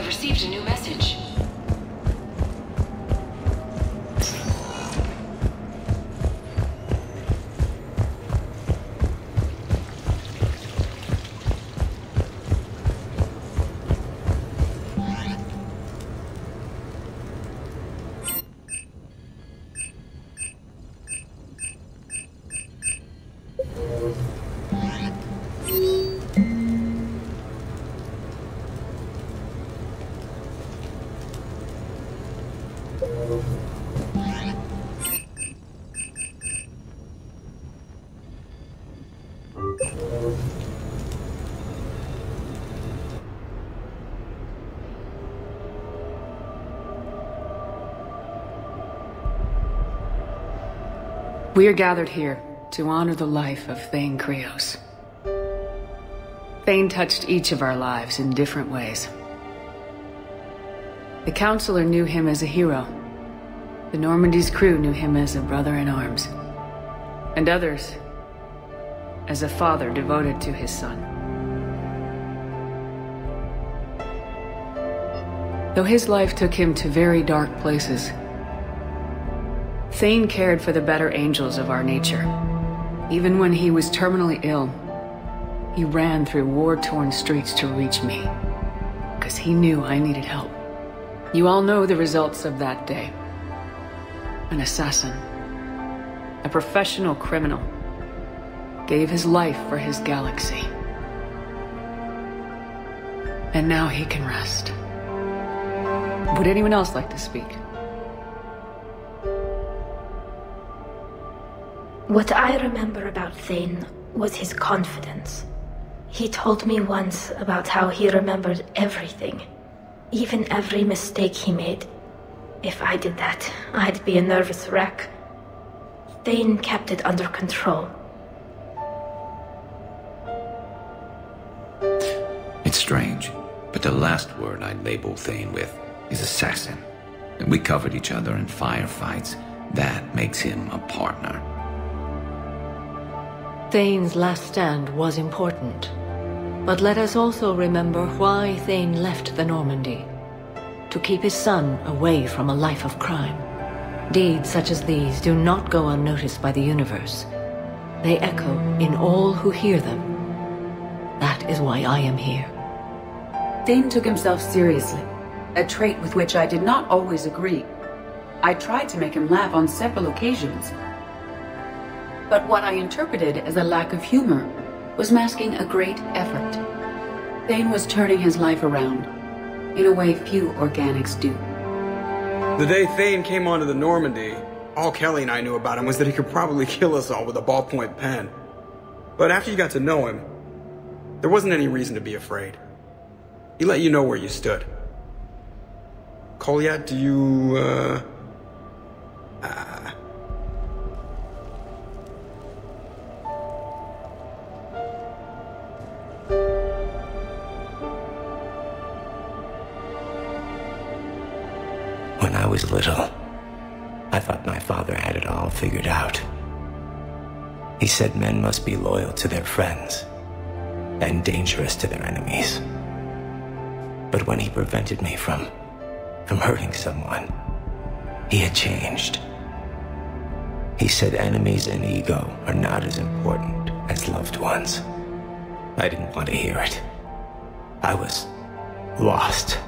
received a new message. We are gathered here to honor the life of Thane Krios. Thane touched each of our lives in different ways. The Counselor knew him as a hero. The Normandy's crew knew him as a brother in arms. And others as a father devoted to his son. Though his life took him to very dark places, Thane cared for the better angels of our nature. Even when he was terminally ill, he ran through war-torn streets to reach me, because he knew I needed help. You all know the results of that day. An assassin, a professional criminal, gave his life for his galaxy. And now he can rest. Would anyone else like to speak? What I remember about Thane was his confidence. He told me once about how he remembered everything, even every mistake he made. If I did that, I'd be a nervous wreck. Thane kept it under control. It's strange, but the last word I'd label Thane with is assassin. And we covered each other in firefights. That makes him a partner. Thane's last stand was important. But let us also remember why Thane left the Normandy. To keep his son away from a life of crime. Deeds such as these do not go unnoticed by the universe. They echo in all who hear them. That is why I am here. Thane took himself seriously, a trait with which I did not always agree. I tried to make him laugh on several occasions. But what I interpreted as a lack of humor was masking a great effort. Thane was turning his life around, in a way few organics do. The day Thane came onto the Normandy, all Kelly and I knew about him was that he could probably kill us all with a ballpoint pen. But after you got to know him, there wasn't any reason to be afraid. He let you know where you stood. Kolya, do you, When I was little, I thought my father had it all figured out. He said men must be loyal to their friends and dangerous to their enemies. But when he prevented me from hurting someone, he had changed. He said enemies and ego are not as important as loved ones. I didn't want to hear it. I was lost.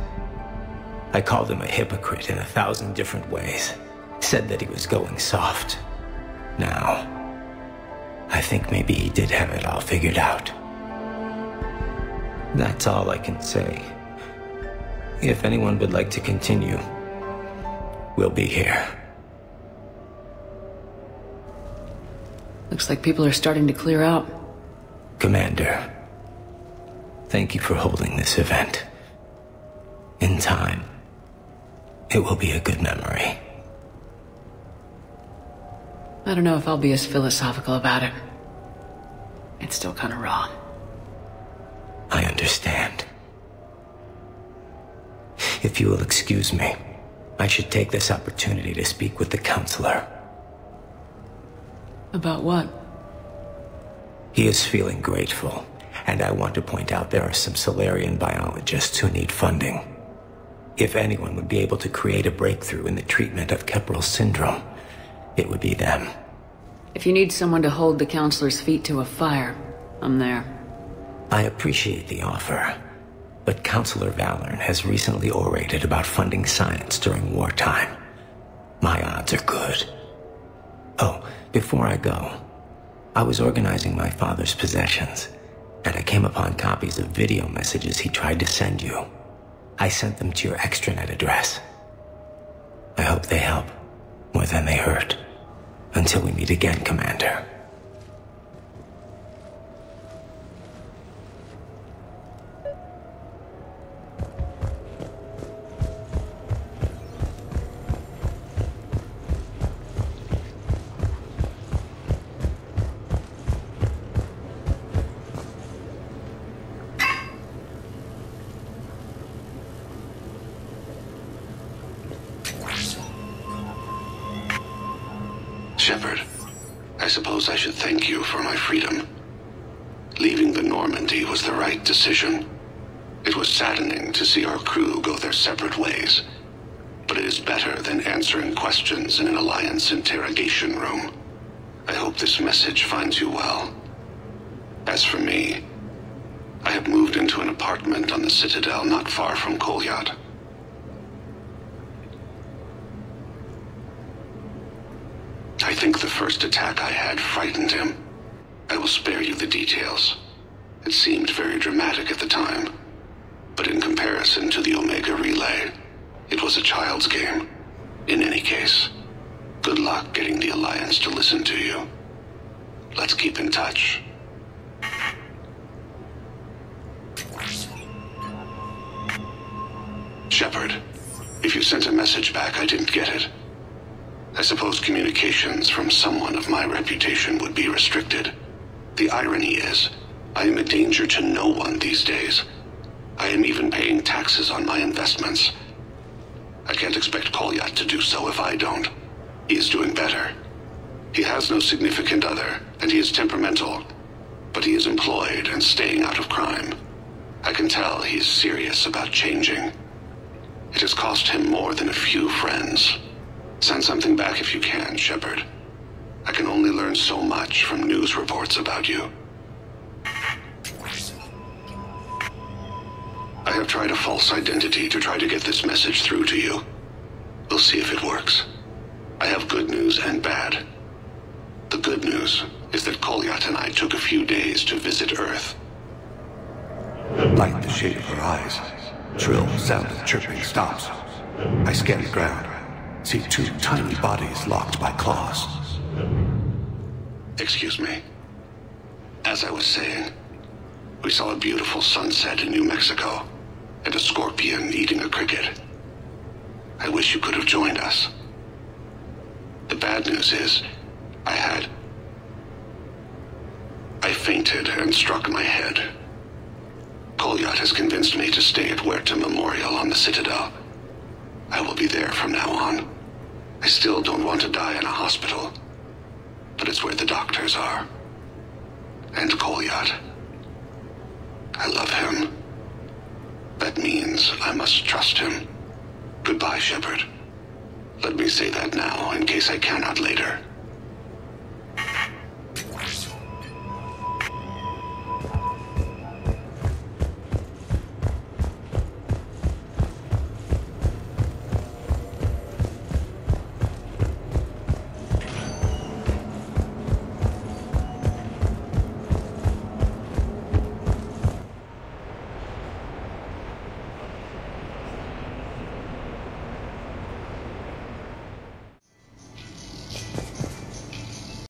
I called him a hypocrite in 1,000 different ways. Said that he was going soft. Now, I think maybe he did have it all figured out. That's all I can say. If anyone would like to continue, we'll be here. Looks like people are starting to clear out. Commander, thank you for holding this event. In time, it will be a good memory. I don't know if I'll be as philosophical about it. It's still kind of raw. I understand. If you will excuse me, I should take this opportunity to speak with the Counselor. About what? He is feeling grateful, and I want to point out there are some Solarian biologists who need funding. If anyone would be able to create a breakthrough in the treatment of Keppel's syndrome, it would be them. If you need someone to hold the Counselor's feet to a fire, I'm there. I appreciate the offer, but Counselor Valorn has recently orated about funding science during wartime. My odds are good. Oh, before I go, I was organizing my father's possessions, and I came upon copies of video messages he tried to send you. I sent them to your extranet address. I hope they help, more than they hurt. Until we meet again, Commander. Shepard, I suppose I should thank you for my freedom. Leaving the Normandy was the right decision. It was saddening to see our crew go their separate ways, but it is better than answering questions in an Alliance interrogation room. I hope this message finds you well. As for me, I have moved into an apartment on the Citadel not far from Kolyat. I think the first attack I had frightened him. I will spare you the details. It seemed very dramatic at the time, but in comparison to the Omega Relay, it was a child's game. In any case, good luck getting the Alliance to listen to you. Let's keep in touch. Shepard, if you sent a message back, I didn't get it. I suppose communications from someone of my reputation would be restricted. The irony is, I am a danger to no one these days. I am even paying taxes on my investments. I can't expect Kolyat to do so if I don't. He is doing better. He has no significant other, and he is temperamental, but he is employed and staying out of crime. I can tell he is serious about changing. It has cost him more than a few friends. Send something back if you can, Shepard. I can only learn so much from news reports about you. I have tried a false identity to try to get this message through to you. We'll see if it works. I have good news and bad. The good news is that Kolyat and I took a few days to visit Earth. Like the shape of her eyes. Shrill sound of chirping stops. I scan the ground. See two tiny bodies locked by claws. Excuse me. As I was saying, we saw a beautiful sunset in New Mexico, and a scorpion eating a cricket. I wish you could have joined us. The bad news is, I fainted and struck my head. Kolyat has convinced me to stay at Huerta Memorial on the Citadel. I will be there from now on. I still don't want to die in a hospital, but it's where the doctors are. And Kolyat. I love him. That means I must trust him. Goodbye, Shepard. Let me say that now, in case I cannot later.